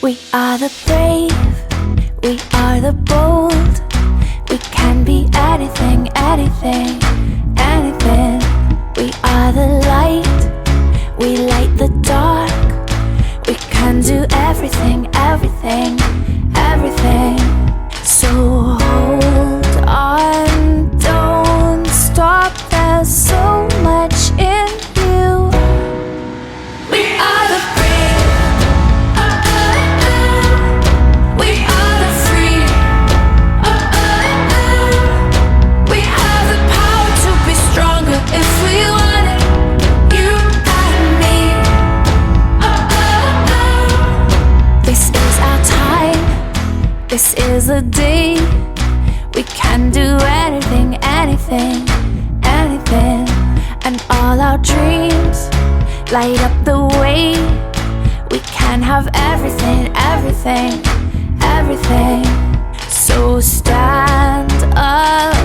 We are the brave, we are the bold. We can be anything, anything, anything. We are the light, we light the dark. We can do everything, everything, everything. So hold on, don't stop, there's so much in you. We are the brave, we are the free, we have the power to be stronger if we want it, you and me. This is our time, this is the day. We can do anything, anything, anything. And all our dreams light up the way. We can have everything, everything, everything. So stand up.